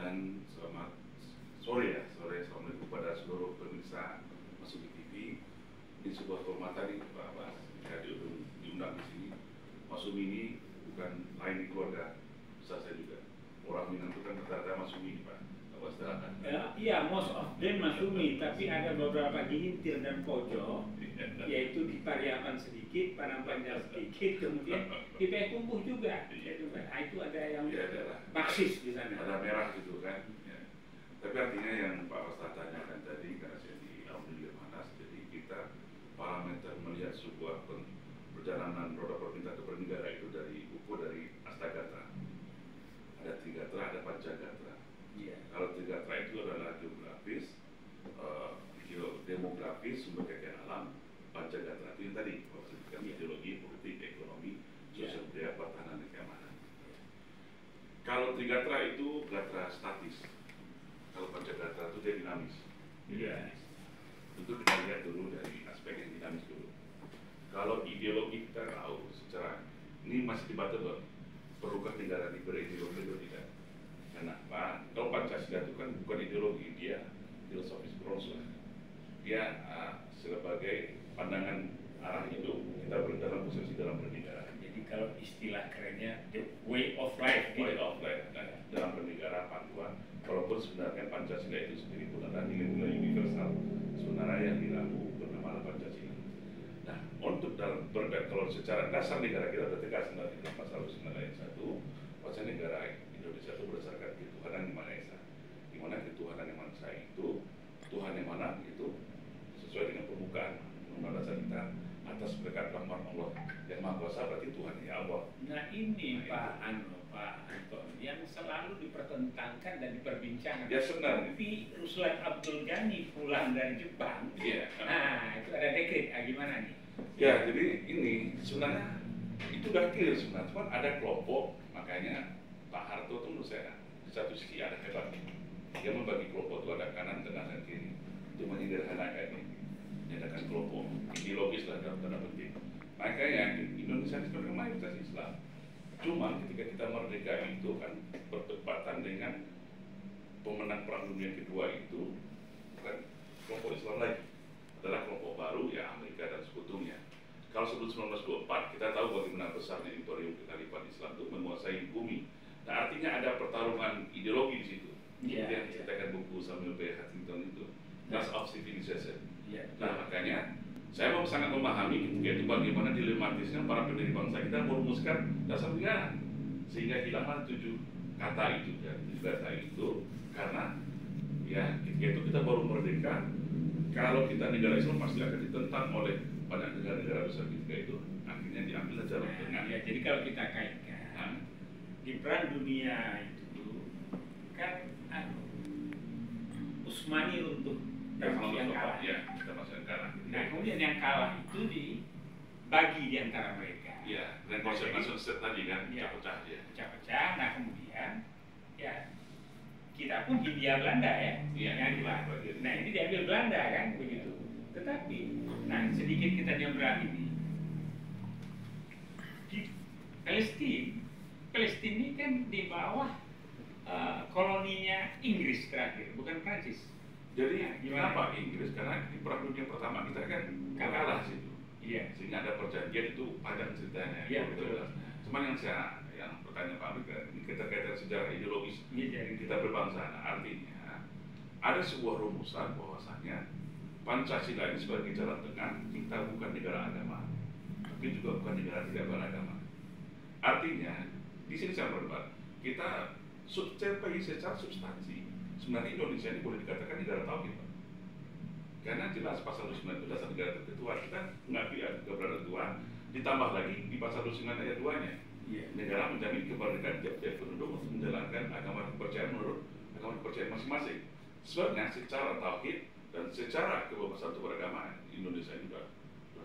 Dan selamat sore ya, assalamualaikum kepada seluruh pemirsa Masumi TV. Ini sebuah kehormatan nih Pak Bas, ya, diundang di sini. Masumi ini bukan lain di keluarga besar saya juga. Orang Minang itu kan rata-rata Masumi Pak. Iya, most of them Masumi, tapi ada beberapa gintir dan pojok, yaitu di Pariaman sedikit, Padang Panjang sedikit, kemudian di Payakumbuh juga. Nah, itu ada yang Marxis di sana. Ada merah gitu kan. Ya. Tapi artinya yang Pak Bas tanyakan tadi, karena saya di Alhamdulillah Manas, jadi kita parameter melihat sebuah perjalanan roda pemerintah ke bernegara itu dari ukur dari Astagatra. Ada Trigatra, ada Pancagatra. Kalau Trigatra itu adalah geografis, demografis, sumber kekayaan alam. Pancagatra itu yang tadi, maksudnya ideologi, politik, ekonomi, sosial budaya, pertahanan, dan keamanan. Kalau Trigatra itu gatra statis, kalau Pancagatra itu dia dinamis. Tentu kita lihat dulu dari aspek yang dinamis dulu. Kalau ideologi kita tahu secara ini masih debatable, perlukah negara ini berideologi atau tidak? Kenapa? Kalau Pancasila itu kan bukan ideologi, dia filosofis bronze. Dia sebagai pandangan arah hidup kita dalam posisi dalam bernegara. Jadi kalau istilah kerennya the way of life, dalam bernegara panduan. Walaupun sebenarnya Pancasila itu sendiri pun adalah nilai-nilai universal sebenarnya yang diramu bernama Pancasila. Nah, untuk kalau secara dasar negara kita sudah tegas nanti dalam pasal 9 ayat 1, bahwa negara Indonesia itu berdasarkan ketuhanan yang Maha Esa. Di mana ketuhanan yang Maha Esa itu Tuhan yang mana itu sesuai dengan pembukaan undang dasar kita atas berkat rahmat Allah yang Maha Kuasa, berarti Tuhan ya Allah. Nah ini Pak Anton yang selalu dipertentangkan dan diperbincangkan. Ya sebenarnya. Tapi Ruslan Abdul Ghani pulang dari Jepang. Iya. Nah itu ada dekret, gimana nih? Ya jadi ini sebenarnya itu udah clear sebenarnya, cuma ada kelompok, makanya Pak Harto itu menurut saya di satu sisi ada hebat, dia membagi kelompok itu ada kanan, tengah, dan kiri, itu menyederhanakan ini, menyederhanakan kelompok ideologis lah dalam tanda petik. Makanya Indonesia ini sebenarnya mayoritas Islam, cuma ketika kita merdeka itu kan bertepatan dengan pemenang perang dunia kedua itu bukan kelompok Islam lagi, adalah kelompok baru ya Amerika dan sekutunya. Kalau sebelum 1924 kita tahu bagaimana besarnya imperium kekhalifahan Islam itu menguasai bumi. Nah artinya ada pertarungan ideologi di situ. Yang diceritakan buku Samuel B. Huntington itu, Clash of Civilization. Nah makanya saya sangat memahami ketika itu bagaimana dilematisnya para pendiri bangsa kita merumuskan dasar negara, sehingga hilanglah 7 kata itu dan 7 kata itu karena ya ketika itu kita baru merdeka. Kalau kita negara Islam pasti akan ditentang oleh banyak negara-negara besar ketika itu, akhirnya diambil jalan tengah. Ya, jadi kalau kita kaitkan di perang dunia itu kan Utsmani runtuh, termasuk yang kalah. Ya, termasuk yang kalah. Nah kemudian yang kalah itu dibagi di antara mereka. Ya, dan konsep nasional tadi kan pecah-pecah ya. Pecah-pecah. Nah kemudian ya kita pun Hindia Belanda ya, yang diambil. Nah ini diambil Belanda kan begitu. Tetapi, nah sedikit kita nyebrang ini di Palestina ini kan di bawah koloninya Inggris terakhir, bukan Prancis. Jadi kenapa Inggris? Karena di perang dunia pertama kita kan kalah situ. Iya. Sehingga ada perjanjian itu panjang ceritanya. Iya betul. Cuman yang pertanyaan Pak Amir, ini kita sejarah ideologis kita berbangsa. Nah, artinya ada sebuah rumusan bahwasanya Pancasila ini sebagai jalan tengah, kita bukan negara agama, tapi juga bukan negara tidak beragama. Artinya di sini saya berdebat, kita secara substansi sebenarnya Indonesia ini boleh dikatakan negara tauhid, karena jelas pasal 9 itu dasar negara tertua, kita mengakui keberadaan Tuhan, ditambah lagi di pasal 9 ayat 2-nya. Negara menjamin kemerdekaan tiap-tiap penduduk untuk menjalankan agama kepercayaan menurut agama kepercayaan masing-masing. Sebenarnya secara tauhid dan secara kebebasan beragama Indonesia ini sudah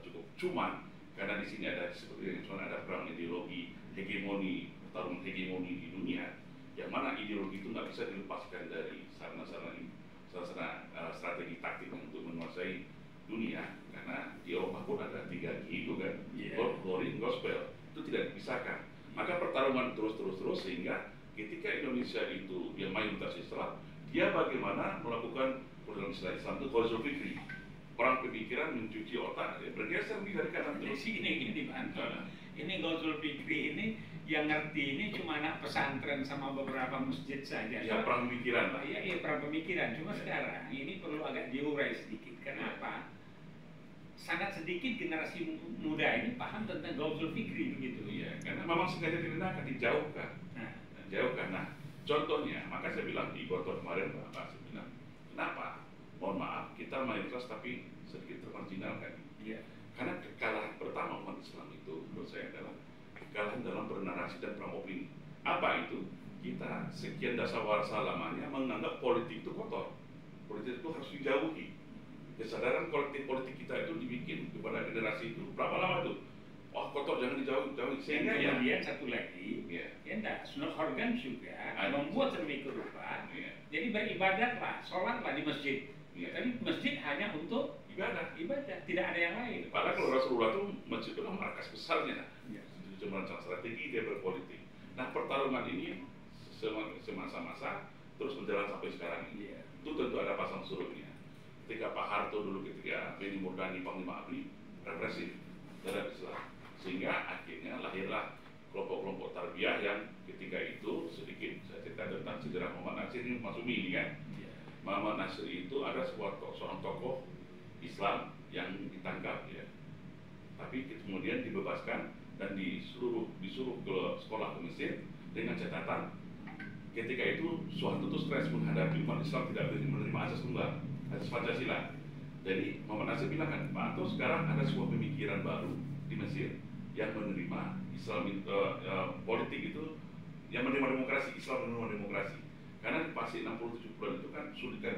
cukup. Cuman karena di sini ada seperti yang ada perang ideologi, hegemoni, pertarungan hegemoni di dunia, yang mana ideologi itu nggak bisa dilepaskan dari sarana-sarana strategi taktik untuk menguasai dunia. Karena di Eropa pun ada 3G itu kan, God, Glory, Gospel, itu tidak dipisahkan. Maka pertarungan terus sehingga ketika Indonesia itu yang mayoritas Islam, dia bagaimana melakukan dalam istilah Islam itu ghazul fikri, perang pemikiran, mencuci otak, ya, bergeser dari kanan Jadi terus. ini Pak. Ini ghazul fikri ini yang ngerti ini cuma anak pesantren sama beberapa masjid saja. Ya, perang pemikiran lah. Iya, perang pemikiran. Cuma sekarang ini perlu agak diurai sedikit. Kenapa? Sangat sedikit generasi muda ini paham tentang ghazul fikri begitu. Iya, karena memang sengaja direndahkan, dijauhkan. Nah, contohnya, maka saya bilang di Gotor kemarin, Pak, saya bilang, kenapa? Mohon maaf, kita mayoritas tapi sedikit termarginalkan. Iya. Karena kekalahan pertama umat Islam itu, menurut saya adalah kekalahan dalam bernarasi dan perang opini. Apa itu? Kita sekian dasawarsa lamanya menganggap politik itu kotor. Politik itu harus dijauhi. Kesadaran kolektif politik kita itu dibikin kepada generasi itu berapa lama tuh? Wah, kotor, jangan dijauhi. Sehingga ya. Kemudian satu lagi, ya enggak, Sunat Organ juga membuat sedemikian rupa. Jadi beribadahlah, sholatlah di masjid. Tapi masjid hanya untuk ibadah, tidak ada yang lain. Padahal kalau Rasulullah itu masjid itu kan markas besarnya. Itu merancang strategi, dia berpolitik. Nah, pertarungan ini semasa-masa terus berjalan sampai sekarang ini. Itu tentu ada pasang surutnya. Ketika Pak Harto dulu, ketika Benny Murdani Panglima ABRI, represif terhadap Islam. Sehingga akhirnya lahirlah kelompok-kelompok tarbiyah yang ketika itu sedikit saya cerita tentang sejarah Muhammad Nasir ini Masumi ini kan. Muhammad Nasir itu ada seorang tokoh Islam yang ditangkap ya, tapi kemudian dibebaskan dan disuruh ke sekolah ke Mesir dengan catatan ketika itu Soeharto itu stres menghadapi umat Islam tidak menerima asas tunggal, asas Pancasila. Jadi Muhammad Nasir bilang kan, Pak Anto sekarang ada sebuah pemikiran baru di Mesir yang menerima Islam politik itu, yang menerima demokrasi, Islam menerima demokrasi. Karena di pasti 60-70 bulan itu kan sulit kan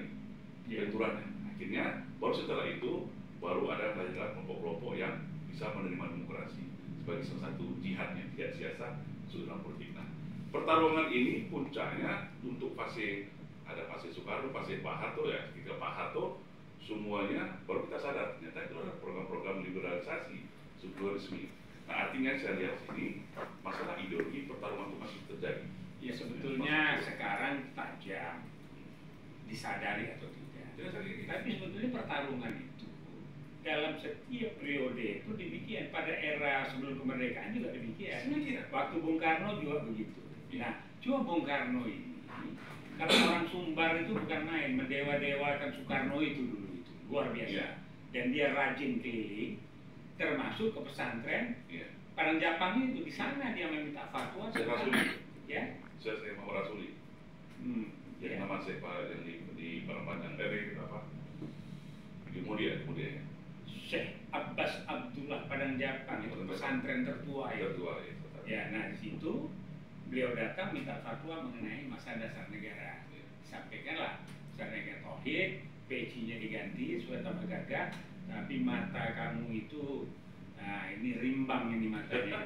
benturannya. Akhirnya baru setelah itu baru ada lahirlah kelompok-kelompok yang bisa menerima demokrasi sebagai salah satu jihadnya, jihad siasat dalam politik. Nah, pertarungan ini puncaknya untuk ada fase Soekarno, fase Pak Harto ya. Ketika Pak Harto semuanya baru kita sadar ternyata itu ada program-program liberalisasi sekularisme. Nah, artinya saya lihat sini masalah ideologi pertarungan itu masih terjadi. Ya sebetulnya sekarang tajam, disadari atau tidak. Tapi sebetulnya pertarungan itu dalam setiap periode itu demikian. Pada era sebelum kemerdekaan juga demikian. Waktu Bung Karno juga begitu. Nah, cuma Bung Karno ini, karena orang Sumbar itu bukan main, mendewa-dewakan Soekarno itu dulu itu luar biasa. Dan dia rajin keliling, termasuk ke pesantren. Padang Japang itu di sana dia meminta fatwa. Ya. Saya mau Rasuli. Jadi nama saya Pak yang di Palembang dari apa? Kemudian ya. Syekh Abbas Abdullah Padang Japang itu pesantren tertua ya. Ya, nah di situ beliau datang minta fatwa mengenai masa dasar negara. Sampaikanlah dasar negara tauhid, pecinya diganti supaya tambah gagah, tapi mata kamu itu, nah ini rimbang ini matanya.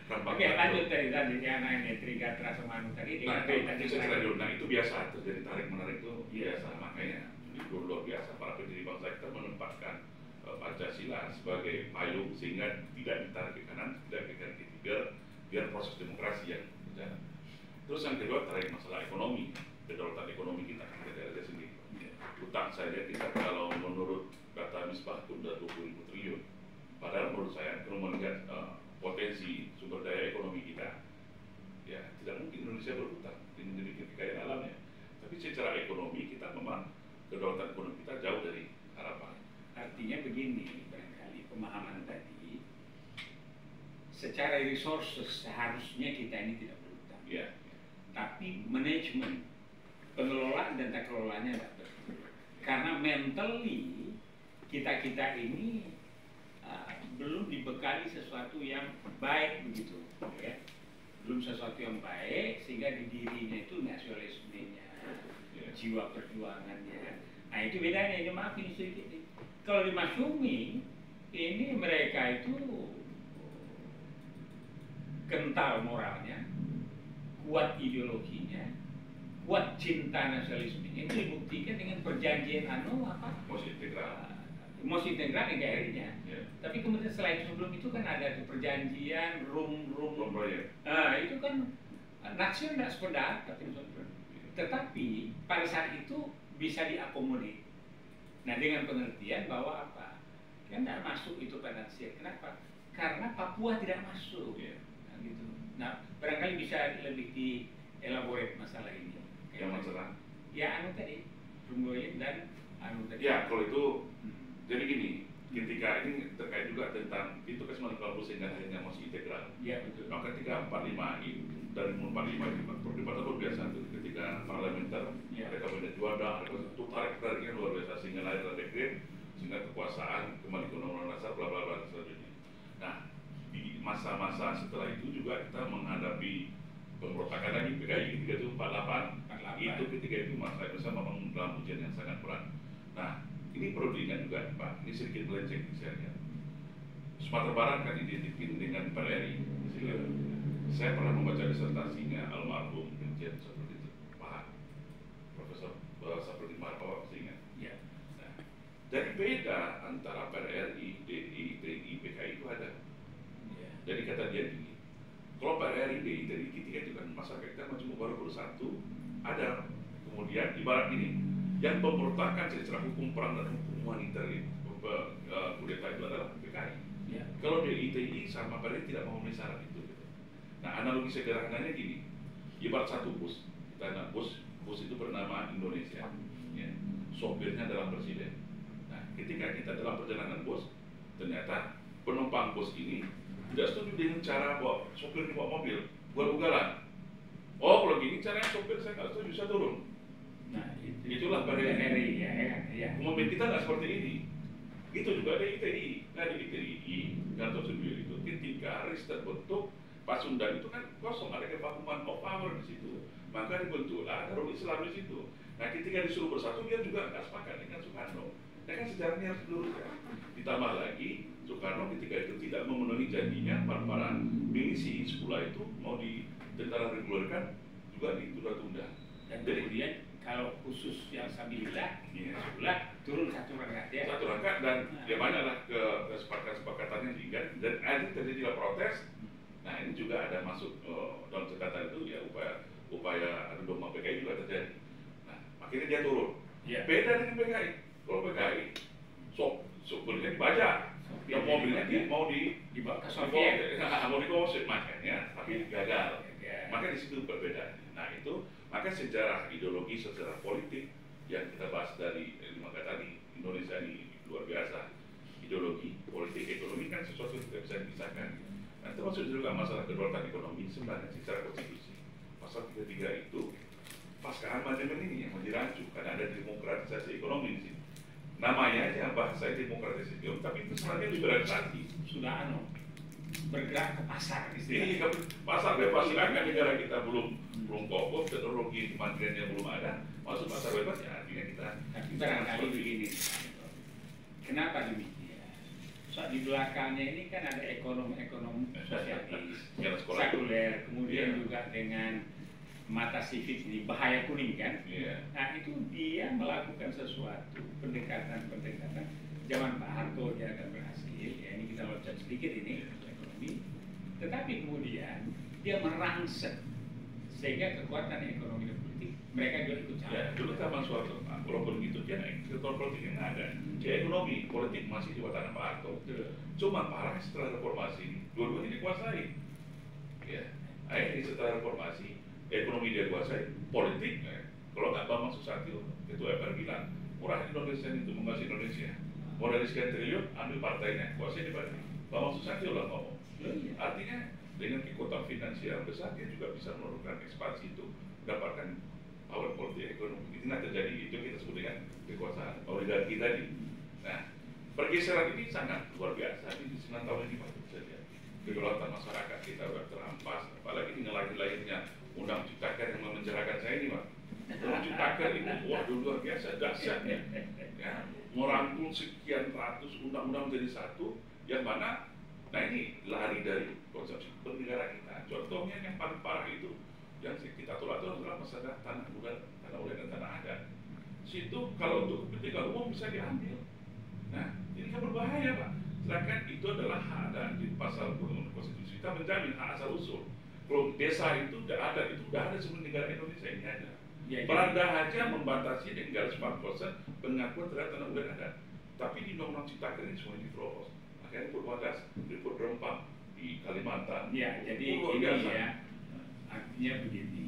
Oke, lanjut tadi yang ini Trigatra sama anu tadi. Nah, itu biasa terjadi tarik menarik itu biasa, makanya itu luar biasa para pendiri bangsa kita menempatkan Pancasila sebagai payung sehingga tidak ditarik ke kanan, tidak ke kiri, biar proses demokrasi yang berjalan. Terus yang kedua tarik masalah ekonomi, kedaulatan ekonomi kita ada sendiri. Utang saja kita kalau menurut kata Misbah itu sudah 20.000 triliun. Padahal menurut saya kalau melihat potensi sumber daya ekonomi kita, ya tidak mungkin Indonesia berhutang dengan demikian kekayaan alamnya. Tapi secara ekonomi kita memang kedaulatan ekonomi kita jauh dari harapan. Artinya begini, barangkali pemahaman tadi, secara resources seharusnya kita ini tidak berhutang. Ya. Tapi manajemen, pengelolaan dan tak kelolanya tidak betul. Karena mentally kita ini belum dibekali sesuatu yang baik begitu, ya. Belum sesuatu yang baik sehingga di dirinya itu nasionalismenya, jiwa perjuangannya. Nah itu bedanya. Ini maaf ini sedikit. Kalau di Masyumi ini mereka itu kental moralnya, kuat ideologinya, kuat cinta nasionalismenya. Itu dibuktikan dengan perjanjian Mos Integral NKRI-nya. Tapi kemudian setelah itu sebelum itu kan ada perjanjian Rum proyek. Nah itu kan nasional tidak sependapat, tetapi pada saat itu bisa diakomodir. Nah, dengan pengertian bahwa apa? Kan tidak masuk itu pada Nasir. Kenapa? Karena Papua tidak masuk. Nah, gitu. Nah, barangkali bisa lebih dielaborate masalah ini. Yang masalah? Ya, anu tadi, Rumboyen dan anu tadi. Ya, kalau itu, jadi gini, ketika ini terkait juga tentang itu kan 90 sehingga akhirnya masih integral. Ya, betul. Nah, ketika 45 ini dari 45 ini perdebatan luar biasa itu ketika parlementer mereka beda juara, itu tarik-tariknya luar biasa sehingga lahirlah dekret, sehingga kekuasaan kembali ke undang-undang dasar bla bla bla selanjutnya. Nah, di masa-masa setelah itu juga kita menghadapi pemberontakan lagi PKI ketika itu 48 itu ketika itu masa Indonesia memang dalam ujian yang sangat berat. Nah, ini perlu diingat juga Pak, ini sedikit melenceng saya lihat. Sumatera Barat kan identikin dengan PRRI. Saya pernah membaca disertasinya almarhum Brigjen seperti itu, Pak Profesor Saprudin Marpawa, saya ingat. Ya. Nah, jadi beda antara PRRI, DI, TNI, PKI itu ada. Ya. Jadi kata dia gini, kalau PRRI, DI, TNI, ketika itu kan masyarakat kita cuma baru bersatu, ada kemudian ibarat ini, yang mempertahankan secara hukum perang dan hukum humaniter itu, kudeta itu adalah PKI. Ya. Kalau DI, TNI sama PRRI tidak mau memenuhi syarat itu. Nah, analogi sederhananya gini, ibarat satu bus, kita nak bus itu bernama Indonesia, ya. Sopirnya adalah presiden. Nah, ketika kita dalam perjalanan bus, ternyata penumpang bus ini tidak setuju dengan cara bawa sopir bawa mobil, buat ugalan. Oh, kalau gini caranya sopir saya nggak setuju, saya turun. Nah, itulah PRRI, ya. Mobil kita nggak seperti ini. Itu juga ada ITI, nah di ITI, Gatot Subroto itu ketika RIS terbentuk, Pasundan itu kan kosong, ada kevakuman of power di situ, maka dibentuklah Darul Islam di situ. Nah, ketika disuruh bersatu dia juga nggak sepakat dengan Soekarno. Nah, kan sejarahnya harus diluruskan. Ditambah lagi Soekarno ketika itu tidak memenuhi janjinya, para milisi sekolah itu mau di tentara regulerkan juga ditunda-tunda. Dan kemudian kalau khusus yang Sabilillah, sekolah turun satu rangkaian. Ya. Satu rangkaian dan ya banyaklah kesepakatan yang diingat dan akhirnya terjadilah protes. Nah, ini juga ada masuk dalam catatan itu ya upaya adu domba PKI juga terjadi. Nah, akhirnya dia turun. Ya. Beda dengan PKI. Kalau PKI, sopirnya dibajak, yang mobilnya mau dibawa ke Soviet, mau dibawa makanya, tapi gagal. Maka di situ perbedaan. Nah, itu maka sejarah ideologi, sejarah politik yang kita bahas dari maka tadi Indonesia ini luar biasa. Ideologi, politik, ekonomi kan sesuatu yang tidak bisa dipisahkan. Nah, termasuk juga masalah kedaulatan ekonomi sebenarnya secara konstitusi pasal 33 itu pasca amandemen ini yang mau dirancu karena ada demokratisasi ekonomi di sini. Namanya aja bahasa demokratisasi ekonomi, tapi itu sebenarnya liberalisasi. Sudah bergerak ke pasar. Ini pasar bebas kan negara kita belum kokoh, teknologi kementeriannya belum ada, masuk pasar bebas ya artinya kita. Tapi barangkali begini, kenapa demikian? So, di belakangnya ini kan ada ekonomi sosialis, sekuler, kemudian juga dengan mata sivik ini bahaya kuning kan? Nah, itu dia melakukan sesuatu pendekatan zaman Pak Harto dia akan berhasil. Ya, ini kita loncat sedikit ini ekonomi, tetapi kemudian dia merangsek sehingga kekuatan ekonomi dan politik mereka juga ikut campur. Ya, dulu zaman Soeharto, walaupun gitu dia sektor politik yang ada, ya ekonomi, politik masih di tangan Pak Harto. Cuma parah setelah reformasi, dua-duanya dikuasai. Ya, akhirnya setelah reformasi, ekonomi dia kuasai, politik. Kalau nggak Bambang Susatyo, ketua MPR bilang, murah Indonesia itu menguasai Indonesia. Mau dari sekian triliun, ambil partainya, kuasai di partai. Bambang Susatyo lah ngomong. Artinya dengan kekuatan finansial besar dia juga bisa melakukan ekspansi itu, mendapatkan power politik ekonomi. Itu nanti terjadi itu kita sebut dengan kekuasaan oligarki tadi. Nah, pergeseran ini sangat luar biasa di 9 tahun ini Pak saja. Kedaulatan masyarakat kita sudah terampas, apalagi dengan lahirnya Undang Ciptaker yang memenjarakan saya ini Pak. Undang Ciptaker ini waduh luar biasa dahsyatnya. Ya, merangkul sekian ratus undang-undang menjadi satu, yang mana nah ini lari dari konsepsi bernegara kita. Contohnya yang paling parah itu yang kita tolak itu adalah masalah tanah udah dan tanah adat. Situ kalau untuk kepentingan umum bisa diambil. Nah, ini kan berbahaya Pak. Sedangkan itu adalah hak dan di pasal konstitusi kita menjamin hak asal usul. Kalau desa itu udah ada sebelum negara Indonesia ini ada. Ya, Belanda aja membatasi dengan 4% pengakuan terhadap tanah udah ada. Tapi di Undang-Undang Ciptaker ini semua diterobos. Makanya Put Wadas, di Put Rempang, di Kalimantan. Ya, jadi luar ini biasa. ya, artinya begini.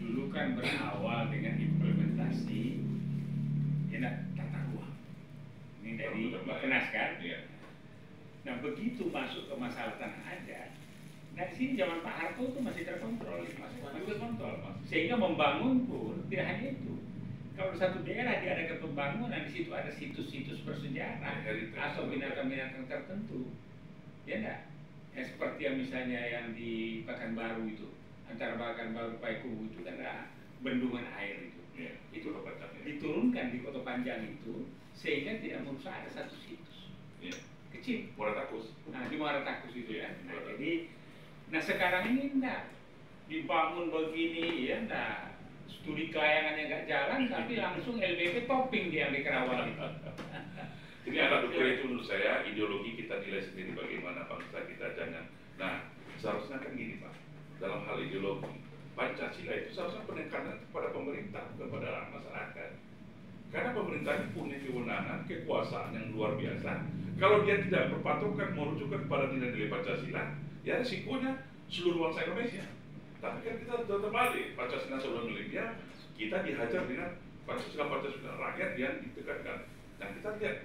Dulu kan berawal dengan implementasi tata ruang. Ini dari Kenas kan? Iya. Nah, begitu masuk ke masalah tanah adat, nah di sini zaman Pak Harto itu masih terkontrol, masih terkontrol. Sehingga membangun pun tidak hanya itu. Kalau di satu daerah dia ada pembangunan, di situ ada situs-situs bersejarah atau binatang-binatang tertentu, ya enggak? Ya seperti yang misalnya yang di Pekanbaru itu, antara Pekanbaru Payakumbuh itu kan ada bendungan air itu. Ya, Itu ya. diturunkan di Kota Panjang itu sehingga tidak merusak ada satu situs. Ya. Kecil. Muara Takus. Nah, di Muara Takus itu Ya, kan. Nah, Muara jadi sekarang ini enggak dibangun begini ya enggak. Studi kelayangannya enggak jalan tapi langsung LBP topping dia di Kerawang itu. Jadi anak dokter itu menurut saya ideologi kita nilai sendiri bagaimana bangsa kita jangan. Nah, seharusnya kan gini Pak, dalam hal ideologi Pancasila itu seharusnya penekanan kepada pemerintah bukan pada masyarakat. Karena pemerintah ini punya kewenangan, kekuasaan yang luar biasa. Kalau dia tidak berpatokan merujukkan kepada nilai-nilai Pancasila, ya risikonya seluruh bangsa Indonesia. Tapi kan kita terbalik, Pancasila sebelum miliknya, kita dihajar dengan Pancasila rakyat yang ditekankan. Nah kita lihat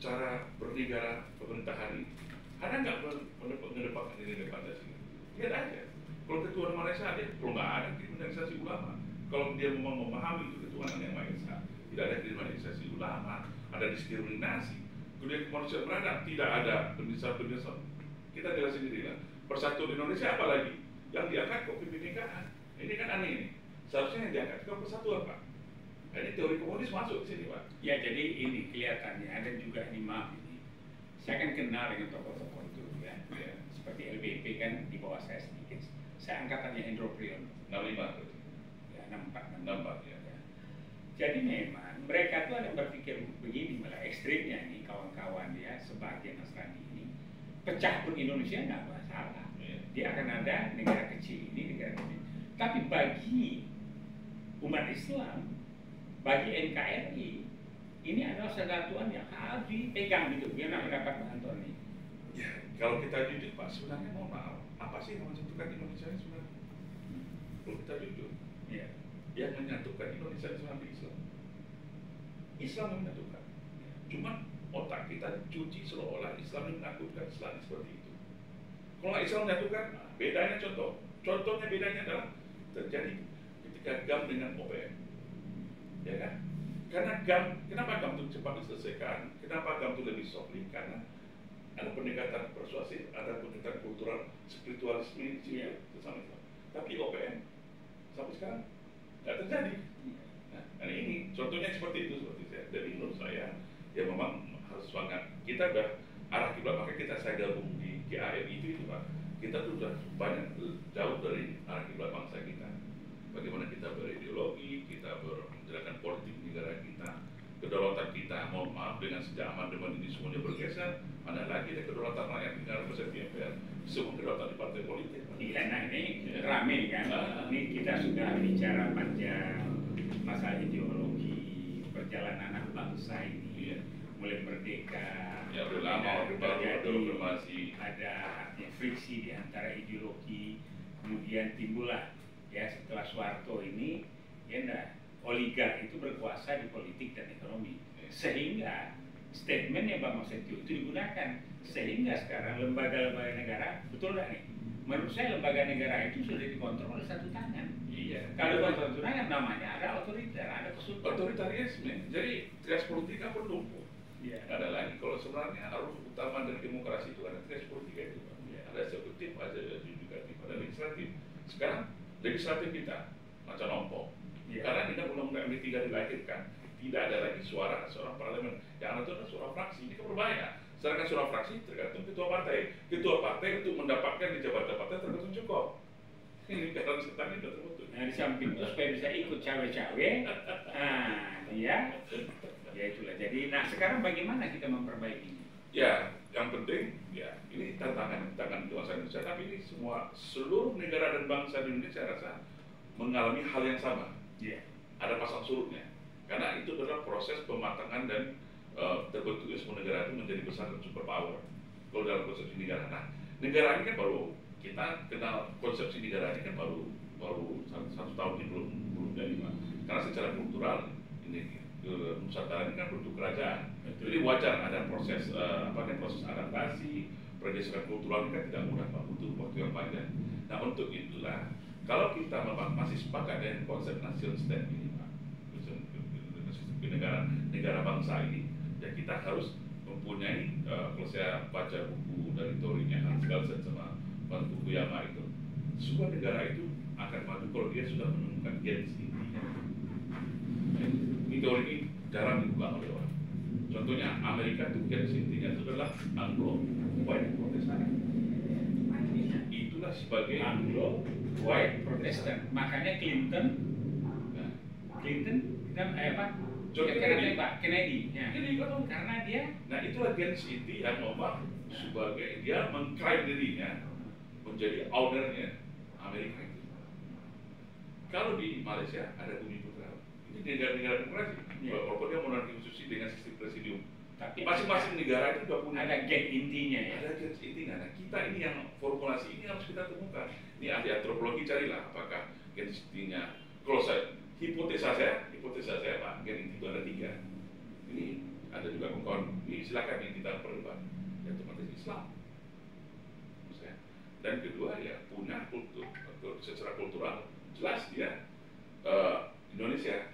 cara bernegara pemerintahan ini, ada nggak mengedepankan nilai Pancasila? Lihat aja. Kalau ketuhanan Malaysia ada, kalau nggak ada kriminalisasi ulama. Kalau dia memang memahami itu ketuhanan yang Maha Esa, tidak ada kriminalisasi ulama, ada diskriminasi. Kemudian kemanusiaan beradab, tidak ada penyiasat. Kita jelas sendiri lah. Persatuan Indonesia apalagi yang diangkat kok kebinekaan. Ini kan aneh ini. Seharusnya yang diangkat ke persatuan Pak. Nah, ini teori komunis masuk ke sini Pak. Ya jadi ini kelihatannya ada juga ini maaf ini. Saya kan kenal dengan tokoh-tokoh itu ya. Seperti LBP kan di bawah saya sedikit. Saya angkatannya Hendro Priyono. 65 berarti. Ya 64. 64 ya. Jadi memang mereka tuh ada berpikir begini malah ekstrimnya nih kawan-kawan ya sebagian Nasrani ini pecah pun Indonesia nggak masalah. Dia akan ada negara kecil ini, negara kecil. Tapi bagi umat Islam, bagi NKRI, ini adalah persatuan yang harus dipegang gitu. Biar pendapat Pak Antoni. Ya, kalau kita jujur Pak, sebenarnya mohon maaf, apa sih yang menyatukan Indonesia ini sebenarnya? Kalau kita jujur, Ya. yang menyatukan Indonesia itu nanti Islam. Islam yang menyatukan. Cuma otak kita dicuci seolah-olah Islam yang menakutkan Islam seperti itu. Kalau Islam menyatukan, bedanya contohnya bedanya adalah terjadi ketika GAM dengan OPM, ya kan? Karena GAM, kenapa GAM itu cepat diselesaikan? Kenapa GAM itu lebih softly? Karena ada pendekatan persuasif, ada pendekatan kultural, spiritualisme, sesama Islam. Tapi OPM sampai sekarang tidak terjadi. Nah ini contohnya seperti itu seperti saya. Jadi menurut saya ya memang harus semangat. Kita udah arah kiblat, makanya saya gabung di GAM itu Pak. Kita tuh sudah banyak jauh dari arah kiblat bangsa kita. Bagaimana kita berideologi, kita menjalankan politik negara kita, kedaulatan kita. Mohon maaf dengan sejak amandemen ini semuanya bergeser. Mana lagi ada kedaulatan rakyat negara bersama MPR, semua kedaulatan di partai politik. Iya, nah ini rame kan. Ini kita sudah bicara panjang masalah ideologi perjalanan anak bangsa ini. Mulai merdeka. Ya udah lama terjadi ada friksi di antara ideologi, kemudian timbullah ya setelah Soeharto ini ya oligark itu berkuasa di politik dan ekonomi sehingga statementnya Bang Setio itu digunakan sehingga sekarang lembaga-lembaga negara betul nggak nih? Menurut saya lembaga negara itu sudah dikontrol oleh satu tangan. Iya. Kalau satu tangan namanya ada otoriter, ada kesultanan. Otoritarisme. Jadi trias politika pun lumpuh. Iya. Ada lagi kalau sebenarnya arus utama dari demokrasi itu ada trias politika itu. Ada eksekutif, ada yudikatif, ada legislatif. Sekarang legislatif kita macam ompong. Karena dengan undang-undang MD3 dilahirkan, tidak ada lagi suara seorang parlemen. Yang ada itu adalah suara fraksi. Ini kan berbahaya. Sedangkan suara fraksi tergantung ketua partai. Ketua partai untuk mendapatkan di jabatan partai tergantung cukup. Ini karena setan itu terbentuk. Nah di samping itu supaya bisa ikut cawe-cawe, nah dia, ya itulah. Jadi, nah sekarang bagaimana kita memperbaiki ini? Ya, yang penting ya ini tantangan bangsa Indonesia, tapi ini seluruh negara dan bangsa di Indonesia saya rasa mengalami hal yang sama. Yeah. Ada pasang surutnya, karena itu adalah proses pematangan dan terbentuknya sebuah negara itu menjadi besar dan superpower. Kalau dalam konsepsi negara, nah negara ini kan baru kita kenal konsepsi negara ini kan baru satu tahun ini belum jadi, karena secara kultural ini Nusantara ini kan bentuk kerajaan. Jadi wajar ada proses proses adaptasi, pergeseran kultural ini kan tidak mudah, Pak, butuh waktu yang panjang. Nah untuk itulah kalau kita memang masih sepakat dengan konsep nation state ini, Pak, negara bangsa ini, ya kita harus mempunyai kalau saya baca buku dari teorinya Hans Kelsen sama Pak Fukuyama itu, sebuah negara itu akan maju kalau dia sudah menemukan gens intinya. Ini teori ini jarang dibuka oleh orang. Contohnya Amerika itu gens intinya itu adalah Anglo-White Protestant. Itulah sebagai Anglo-White Protestant. Makanya Clinton kan Kennedy. Ya. Karena dia. Nah itulah gens inti yang memang sebagai dia mengklaim dirinya menjadi ownernya Amerika itu. Kalau di Malaysia ada Bumi Putra, ini negara-negara demokrasi, walaupun dia monarki konstitusi dengan sistem presidium. Tapi masing-masing negara itu sudah punya ada gen intinya ya. Ada gen intinya. Nah kita ini yang formulasi ini harus kita temukan. Ini ahli antropologi carilah apakah gen intinya. Kalau saya hipotesa saya Pak, gen inti itu ada 3. Ini ada juga kawan-kawan. Ini silakan yang kita perdebat. Yang otomatis Islam. Dan kedua ya punya kultur secara kultural jelas dia Indonesia.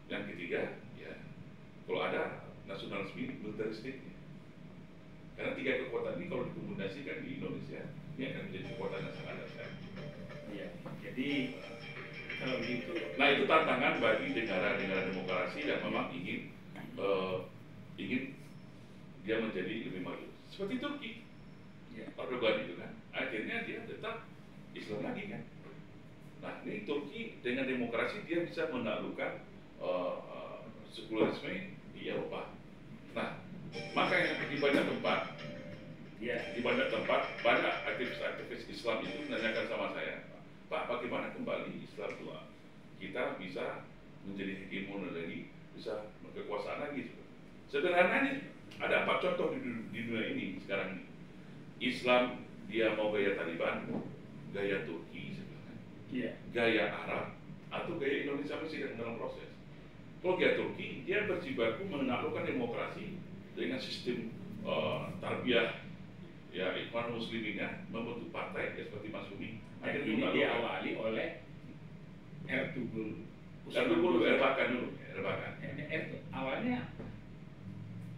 Yang ketiga ya kalau ada nasionalisme militeristik, karena 3 kekuatan ini kalau dikombinasikan di Indonesia ini akan menjadi kekuatan yang sangat dahsyat. Ya, jadi kalau begitu, nah itu tantangan bagi negara-negara demokrasi yang memang ingin dia menjadi lebih maju seperti Turki. Erdogan itu kan, akhirnya dia tetap Islam lagi kan. Nah ini Turki dengan demokrasi dia bisa menaklukkan sekularisme di Eropa. Nah makanya di banyak tempat banyak aktivis Islam itu menanyakan sama saya, Pak, bagaimana kembali Islam tua kita bisa menjadi hegemon lagi, bisa berkekuasaan lagi. Sederhananya ada 4 contoh di dunia ini sekarang ini. Islam dia mau gaya Taliban, gaya Turki, gaya Arab, atau gaya Indonesia masih dalam proses. Kalau gaya Turki, dia berjibaku menaklukkan demokrasi dengan sistem tarbiyah ya Ikhwan Musliminnya, membentuk partai ya, seperti Masyumi. Ini diawali oleh Ertugrul Erbakan. Awalnya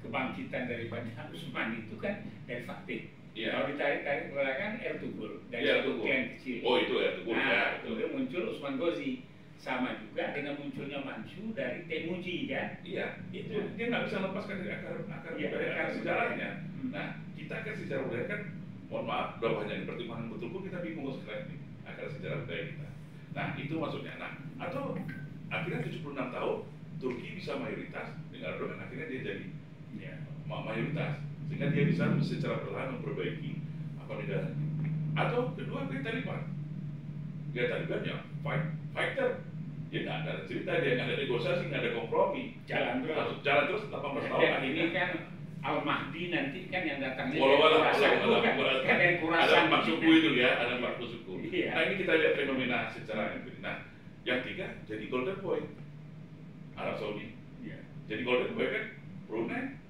kebangkitan daripada Utsman itu kan dari Fatih. Ya. Kalau ditarik-tarik belakang Ertugrul dari satu klan kecil. Oh itu Ertugrul. Nah, kemudian muncul Usman Ghazi. Sama juga dengan munculnya Manchu dari Temuji kan? Iya, itu dia nggak bisa lepaskan dari akar sejarahnya. Nah, kita kan sejarah budaya kan, mohon maaf, udah banyak pertimbangan betul pun kita bingung sekarang ini akar sejarah budaya kita. Nah, itu maksudnya. Nah, atau akhirnya 76 tahun Turki bisa mayoritas dengan Erdogan, akhirnya dia jadi mayoritas, sehingga dia bisa secara perlahan memperbaiki negara. Atau kedua gaya Taliban yang fighter, dia nggak ada cerita, dia nggak ada negosiasi, nggak ada kompromi, jalan terus 18 tahun. Dan ini kan Al-Mahdi nanti kan yang datangnya dari Khurasan, ada 4 suku itu ya, ada 40 suku. Iya. Nah ini kita lihat fenomena secara empirik. Nah yang 3 jadi golden boy Arab Saudi. Iya. Jadi golden boy kan Brunei,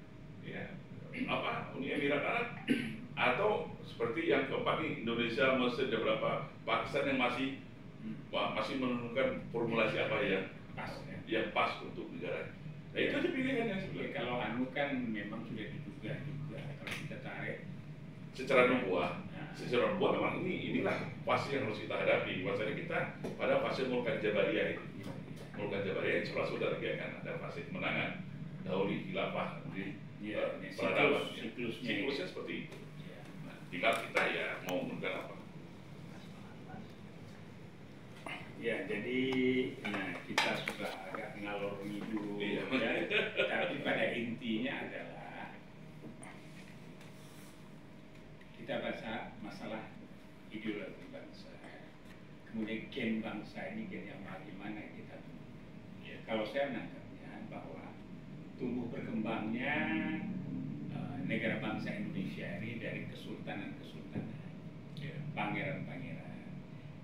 ya Uni Emirat Arab, atau seperti yang keempat nih Indonesia, Mesir, dan beberapa Pakistan yang masih menemukan formulasi apa yang pas untuk negara. Nah itu aja pilihannya sebenarnya. Kalau kan memang sudah diduga juga kalau kita tarik secara nubuah. Secara nubuah memang inilah fase yang harus kita hadapi. Bahwasanya kita pada fase Mulkan Jabariyah itu. Mulkan Jabariyah insya Allah sudah kan ada fase kemenangan dahulu khilafah di peradaban. Siklusnya seperti itu. Nah, tinggal kita ya mau menentukan apa. Ya, jadi kita sudah agak ngalor ngidul ya. Tapi pada intinya adalah bangsa ini yang bagaimana kita ya, kalau saya menangkapnya bahwa tumbuh berkembangnya negara bangsa Indonesia ini dari kesultanan-kesultanan, pangeran-pangeran,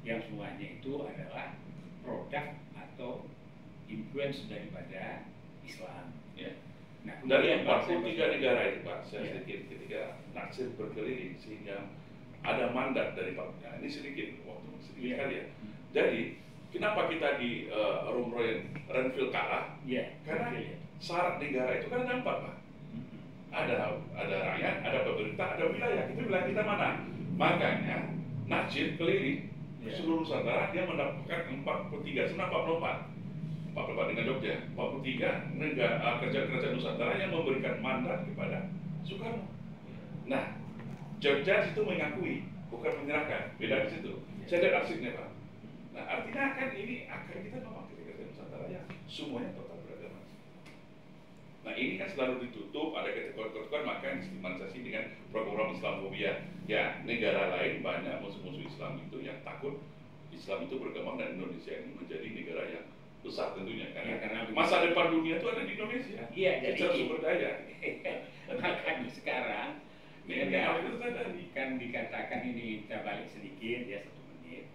yang semuanya itu adalah produk atau influence daripada Islam. Ya. Nah, Dari kemudian 43 negara itu Pak, saya Ya. sedikit ketika naksir berkeliling sehingga ada mandat dari Pak. Nah, ini sedikit waktu sedikit Ya. kali ya. Jadi kenapa kita di Royal Renville kalah? Ya, Karena betul ya. syarat negara itu kan ada 4 Pak. Ada rakyat, ada pemerintah, ada wilayah. Itu wilayah kita mana? Makanya Najib keliling Ya. seluruh Nusantara dia mendapatkan 43, sebenarnya 44 dengan Jogja. 43 negara kerajaan Nusantara yang memberikan mandat kepada Soekarno. Nah, Jogja itu mengakui, bukan menyerahkan. Beda di situ. Saya lihat arsipnya Pak. Nah, artinya kan ini akan kita memang kerajaan Nusantara yang semuanya total beragama. Nah, ini kan selalu ditutup, ada ketentuan-ketentuan, maka stigmatisasi dengan program Islamofobia. Ya, negara lain banyak musuh-musuh Islam itu yang takut Islam itu berkembang dan Indonesia ini menjadi negara yang besar tentunya Ya, karena masa depan dunia itu ada di Indonesia. Iya, jadi secara sumber daya. makanya sekarang Ini ya, harus kita sadari. kan dikatakan ini kita balik sedikit ya 1 menit.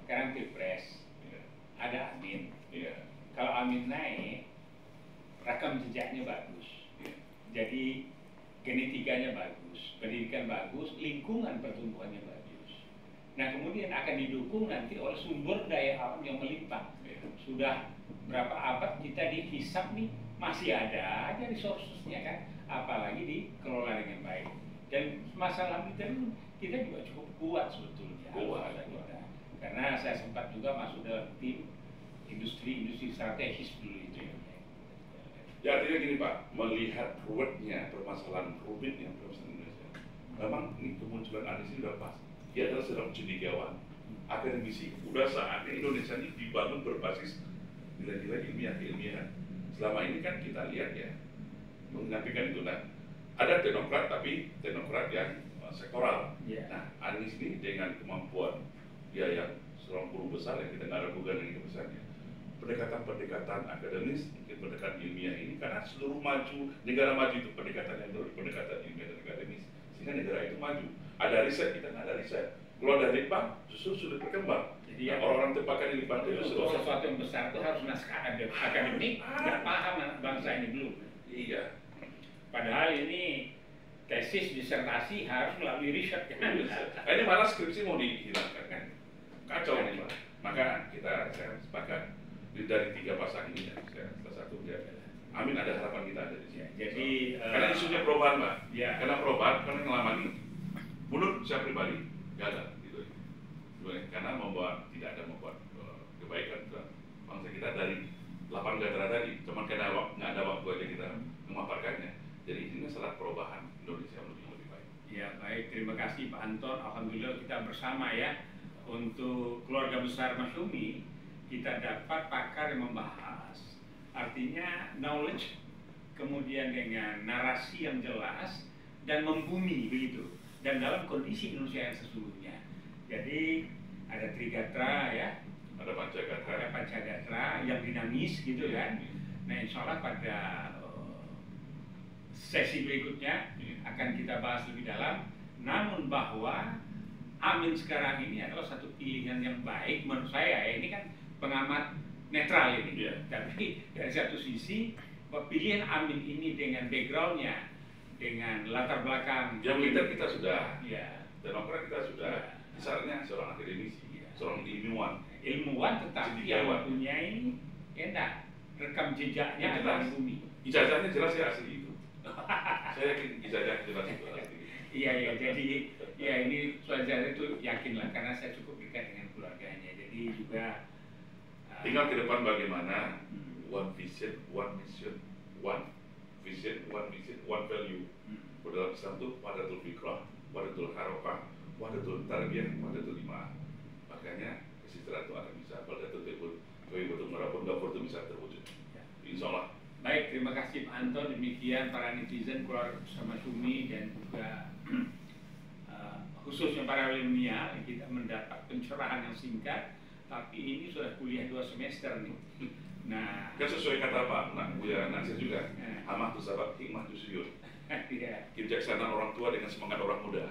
Sekarang pilpres Iya. ada Amin. Iya. Kalau Amin naik, rekam jejaknya bagus. Iya. Jadi genetikanya bagus, pendidikan bagus, lingkungan pertumbuhannya bagus. Nah kemudian akan didukung nanti oleh sumber daya alam yang melimpah. Iya. Sudah berapa abad kita dihisap nih, masih ada aja resourcesnya kan, apalagi dikelola dengan baik. Dan masalah kita juga cukup kuat sebetulnya. Kuat. Kita. Karena saya sempat juga masuk dalam tim industri strategis dulu itu ya. Ya artinya gini Pak, melihat ruwetnya permasalahan rumitnya permasalahan Indonesia, memang ini kemunculan Anies ini sudah pas. Dia adalah seorang cendekiawan, akademisi. Udah saatnya Indonesia ini dibangun berbasis nilai-nilai ilmiah keilmiahan. Selama ini kan kita lihat ya, menyampaikan itu. Nah, ada teknokrat tapi teknokrat yang sektoral. Ya. Nah, Anies ini dengan kemampuan dia yang seorang guru besar yang kita nggak ragukan dengan kebesarannya, pendekatan-pendekatan akademis, mungkin pendekatan ilmiah ini, karena seluruh negara maju itu pendekatannya melalui pendekatan ilmiah dan akademis, sehingga negara itu maju. Ada riset, kita nggak ada riset. Kalau ada Lipang, justru sudah berkembang. Jadi Nah, ya, orang-orang tepakan di Lipang itu justru untuk sesuatu yang besar itu harus naskah akademik, nggak paham anak bangsa ini belum. Iya. Padahal ini tesis disertasi harus melalui riset kan. Nah, ini malah skripsi mau dihilangkan kan? Kacau nih Pak. Maka saya sepakat dari 3 pasang ini ya, salah satu ya. Amin, ada harapan kita ada di sini. Ya, jadi Karena isunya perubahan Pak. Ya. Karena perubahan, karena pengalaman ini, menurut saya pribadi gagal gitu. Karena tidak ada membuat kebaikan ke bangsa kita dari 8 negara tadi. Cuman karena nggak ada waktu aja kita memaparkannya. Jadi ini salah perubahan Indonesia lebih baik. ya baik, terima kasih Pak Anton. Alhamdulillah kita bersama ya untuk keluarga besar Masyumi kita dapat pakar yang membahas. Artinya knowledge kemudian dengan narasi yang jelas dan membumi begitu. Dan dalam kondisi Indonesia yang sesungguhnya. Jadi ada Trigatra ya, Ada Pancagatra. ada Pancagatra yang dinamis gitu kan. Nah insya Allah pada sesi berikutnya akan kita bahas lebih dalam. Namun bahwa Amin sekarang ini adalah satu pilihan yang baik menurut saya ya. Ini kan pengamat netral ini. Iya. Tapi dari satu sisi pilihan Amin ini dengan backgroundnya, dengan latar belakang Yang militer kita sudah, ya, Demokrat kita sudah, misalnya seorang akademisi, seorang ilmuwan. ilmuwan tetapi yang mempunyai enak rekam jejaknya Ya, ada jelas. di bumi. Ijazahnya jelas ya asli itu. Saya yakin ijazah jelas itu asli. Iya ya, jadi ya ini pelajaran itu yakinlah karena saya cukup dekat dengan keluarganya. Jadi juga Tinggal ke depan bagaimana one vision, one mission, one vision, one mission, one value. Dalam Islam itu wadatul fikrah, wadatul harokah, wadatul tarbiyah, wadatul iman. Makanya kesejahteraan itu akan bisa, wadatul tebul, betul merapun dapur itu bisa terwujud. Insya Allah. baik, terima kasih Pak Anton. Demikian para netizen keluarga bersama Sumi dan juga khususnya para milenial kita mendapat pencerahan yang singkat tapi ini sudah kuliah 2 semester nih. Nah, Kan sesuai kata Pak Buya Nasir juga, eh, amah tu sahabat, hikmah tu suyud. ya, Kebijaksanaan orang tua dengan semangat orang muda.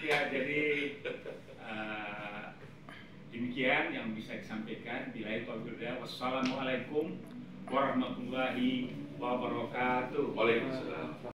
ya jadi demikian yang bisa disampaikan. Billahi taufiq. Wassalamualaikum warahmatullahi wabarakatuh. Waalaikumsalam.